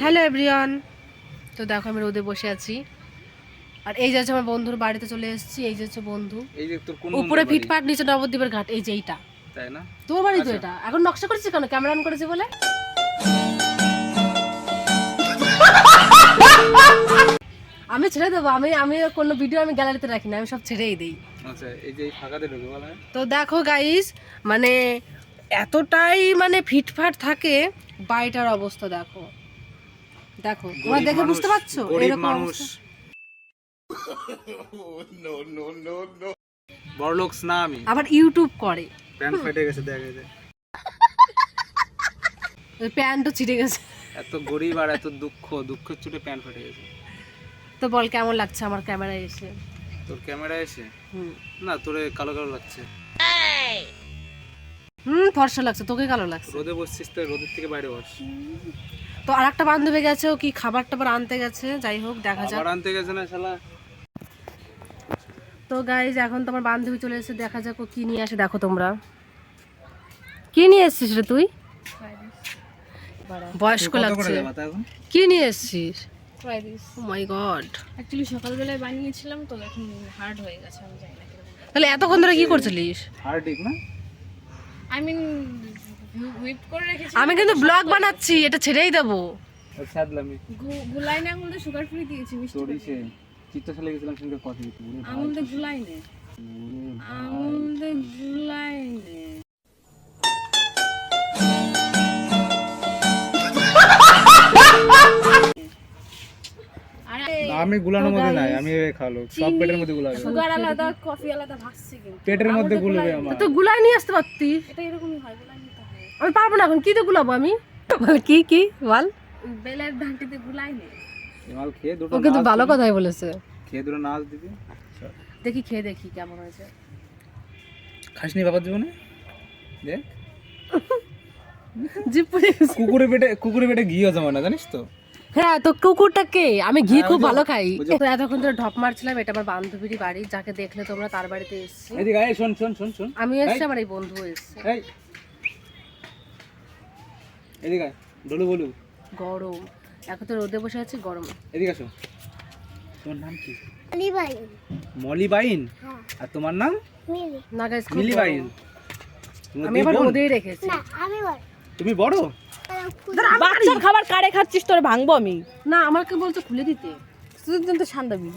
Hello everyone, তো দেখো আমি রোদে বসে আছি আর এই যে আমার বন্ধুর বাড়িতে চলে এসেছি। এই যে হচ্ছে বন্ধু, এই যে তোর কোন উপরে ফিটপাট নিচে নবদ্বীপের ঘাট। এই যে এইটা, তাই না? তোর বাড়ি তো এটা। এখন নকশা করেছিস কেন? ক্যামেরা অন করেছে বলে? আমি ছেড়ে দেবো। আমি কোনো ভিডিও আমি গ্যালারিতে রাখি না, আমি সব ছেড়েই দিই। আচ্ছা, এই যে ফাঁকাতে ঢুকে বলা। তো দেখো গাইস, মানে এতটাই মানে ফিটফাট থাকে, বাড়িটার অবস্থা দেখো। দেখো তোমরা দেখে বুঝতে পারছো এরকম অবস্থা। বড়লোক না আমি, আবার ইউটিউব করে। প্যান্ট ফেটে গেছে, দেখে দে। ওই প্যান্টও ছিঁড়ে গেছে। এত গরিব আর এত দুঃখের চোটে প্যান্ট ফেটে গেছে। তো বল কেমন লাগছে আমার ক্যামেরায় এসে? তোর ক্যামেরা এসে না, তোরে কালো কালো লাগছে। ফর্সা লাগছে, তোকে কালো লাগছে। রোদে বসছিস তো, রোদের থেকে বাইরে বস। তো আরেকটা বান্ধবী গেছে, ও কি খাবার টাবার আনতে গেছে। যাই হোক, দেখা যাক। খাবার আনতে গেছে না শালা। তো গাইজ এখন তোমার বান্ধবী চলে এসেছে, দেখা যাক ও কি নিয়ে আসে। দেখো তোমরা, কি নিয়ে এসেছিস রে তুই? বয়স্ক লাগছে। কি নিয়ে এসেছিস? Fried rice. Oh my god. Actually সকালবেলায় বানিয়েছিলাম তো, এখন হার্ড হয়ে গেছে, আমি জানি না কিরকম। তাহলে এতক্ষণ ধরে কি করছিলিস? হার্ড ঠিক না? আই মিন হুইপ করে রেখেছি। আমি কিন্তু ব্লগ বানাচ্ছি, এটা ছেড়েই দেবো। সাদলামি গুলাই না, আঙুল দিয়ে সুগার ফ্রি দিয়েছি, মিষ্টি তোরই সে চিত্তশালে গেছিলাম, সঙ্গে কথা দিতে বলে আঙুল দিয়ে গুলাই নে, আঙুল দিয়ে গুলাই নে। আমি গুলানোর মধ্যে নাই, আমি খালো সব পেটের মধ্যে গুলাবে। সুগার আলাদা, কফি আলাদা, ভাসছি কিন্তু পেটের মধ্যে গুলাবে আমার। তো গুলাই নিয়ে আসতে পারতিস। এটা এরকমই হয়, গুলাই নিতে হয়। আমি পারবো না, এখন কি দিয়ে গুলাবো আমি? বল কি কি বল। বেলের ডান্টিতে গুলাই নে। মাল খেয়ে দুটো ও কিন্তু ভালো কথাই বলেছে। খেয়ে দুটো নাচ দিবি। দেখি খেয়ে দেখি কেমন হয়েছে। খাসনি বাবার জীবনে দেখ, জিপ পড়ে গেছে। কুকুরের পেটে ঘি জমা না, জানিস তো? হ্যাঁ, তো কুকুরটাকে আমি ঘি খুব ভালো খাই। তো এতক্ষণ ধরে ঢপ মারছিলাম, এটা আমার বান্ধবীর বাড়ি, যাকে দেখলে তোমরা তার বাড়িতে এসেছি। এদিকে আয়, শোন শোন শোন শোন। আমি এসেছি, আমার এই বন্ধু এসেছে। এই এদিকে আয়, ডলু বলু। গরম, এখন তো রোদে বসে আছি, গরম। এদিকে আসো। তোমার নাম কি? মলি বাইন। আর তোমার নাম? না গাইস, মিলি বাইন। আমি আবার রোদেই রেখেছি। তুমি বড়? বাচ্চার খাবার কারে খাচ্ছিস? তোরে ভাঙবো আমি। না, আমাকে বলছো খুলে দিতে। তুই তো সান্দাবি।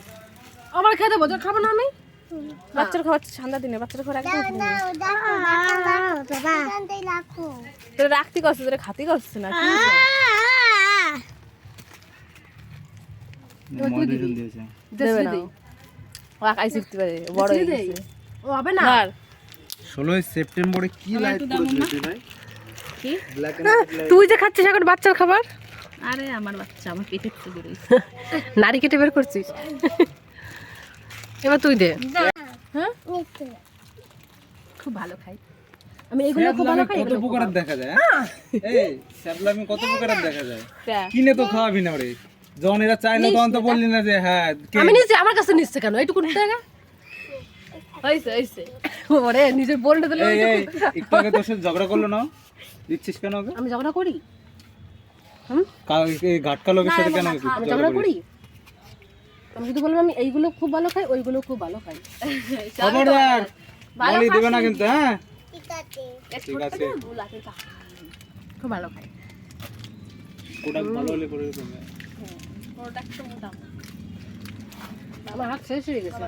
আমার খেতে বলছো, খাবো না আমি। বাচ্চার খাবার ঠান্ডা দিনে, বাচ্চার খাবার একদম তোরা রাখতে করছিস, তোরা খাতে করছিস না। মডিউল দিয়েছে। দেবে না। ও আকাই শিখতে পারে, বড় হয়ে গেছে। ও হবে না। 16 সেপ্টেম্বরে কি লাইভ করেছিস তুই ভাই? কি? Black and white live. তুই যে খাচ্ছিস এখন বাচ্চার খাবার। আরে আমার বাচ্চা আমার পেটে থেকে বেরিয়েছে। নারী কেটে বের করছিস। এবার তুই দে। হ্যাঁ, খুব ভালো খাই আমি, এগুলো খুব ভালো খাই। কত প্রকারের দেখা যায়, হ্যাঁ? এই স্যাবলামি কত প্রকারের দেখা যায়। কিনে তো খাওয়াবি না রে, যখন এরা চাইলো তখন তো বললি না যে হ্যাঁ। আমি নিজে, আমার কাছে নিচ্ছে কেন এইটুকু টাকা? হইছে হইছে। ওরে নিজের বোনটা দিলে। এই এই একটু আগে তোর সাথে ঝগড়া করলো না, দিচ্ছিস কেন ওকে? আমি ঝগড়া করি? এই ঘাটকা লোকের সাথে কেন আমি ঝগড়া করি? আমি শুধু বললাম আমি এইগুলো খুব ভালো খাই, ওইগুলো খুব ভালো খাই। খবরদার বলি দেবে না কিন্তু, হ্যাঁ? ঠিক আছে, খুব ভালো খাই। প্রোডাক্ট ভালো হলে পরে তুমি প্রোডাক্ট মোটা। আমার হাত শেষ হয়ে গেছে।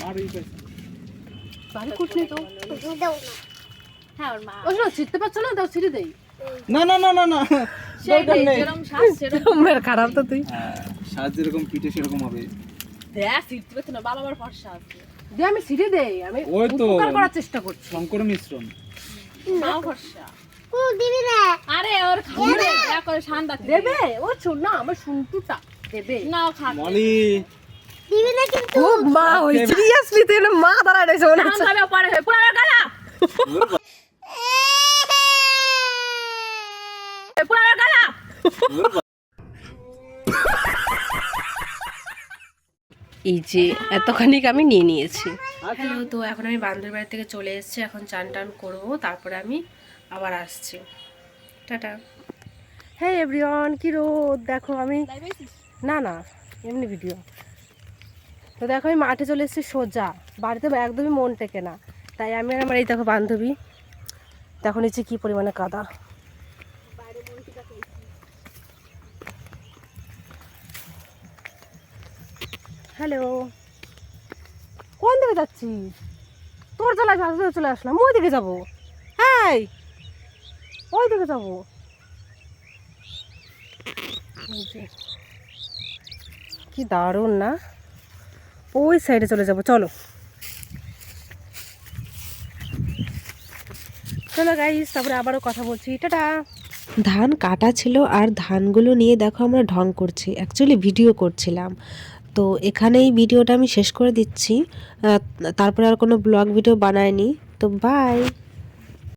মার এই পয়সা বাড়ি কুটনি তো। হ্যাঁ, ওর মা ও শোনো, ছিটতে পারছো না, দাও ছিঁড়ে দেই। না না না না না, দরকার নেই। যেরকম শ্বাস সেরকম মেয়ের খারাপ তো তুই। সাজ যেরকম পিঠে সেরকম হবে। দেখ শিখতে পারছ না, বাবা আমার ফর্সা আছে। দে, আমি ছিঁড়ে দেই, আমি ওই তো উপকার করার চেষ্টা করছি। শঙ্কর মিশ্রণ। মাও ফর্সা। আরে ওর খাবে দেখ, করে ঠান্ডা দেবে ও শোন না, আমার শুনটুটা দেবে। নাও খাবে। মলি ও মা, ওই সিরিয়াসলি তুই না মা দাঁড়ায় রয়েছে মনে হচ্ছে। খাবে পরে হয় পুরো গালা। পুরো গালা। এই যে এতখানি আমি নিয়ে নিয়েছি। হ্যালো, তো এখন আমি বান্ধবীর বাড়ি থেকে চলে এসেছি, এখন চান টান করবো, তারপরে আমি আবার আসছি। টাটা। হ্যাঁ এভরিওয়ান, কি রোদ দেখো। আমি না না এমনি ভিডিও। তো দেখো আমি মাঠে চলে এসেছি সোজা, বাড়িতে একদমই মন টেকে না, তাই আমি আর আমার এই দেখো বান্ধবী, দেখো নিচে কি পরিমাণে কাদা। হ্যালো, কোন দিকে যাচ্ছিস? তোর চলে আসবে, চলে আসলাম, ওই দিকে যাবো। হ্যাঁ ওই দিকে যাবো। কি দারুণ না, ওই সাইডে চলে যাব, চলো চলো গাইস, তারপরে আবারও কথা বলছি, টাটা। ধান কাটা ছিল আর ধানগুলো নিয়ে দেখো আমরা ঢং করছি, অ্যাকচুয়ালি ভিডিও করছিলাম। তো এখানেই ভিডিওটা আমি শেষ করে দিচ্ছি, তারপরে আর কোনো ব্লগ ভিডিও বানাইনি। তো বাই।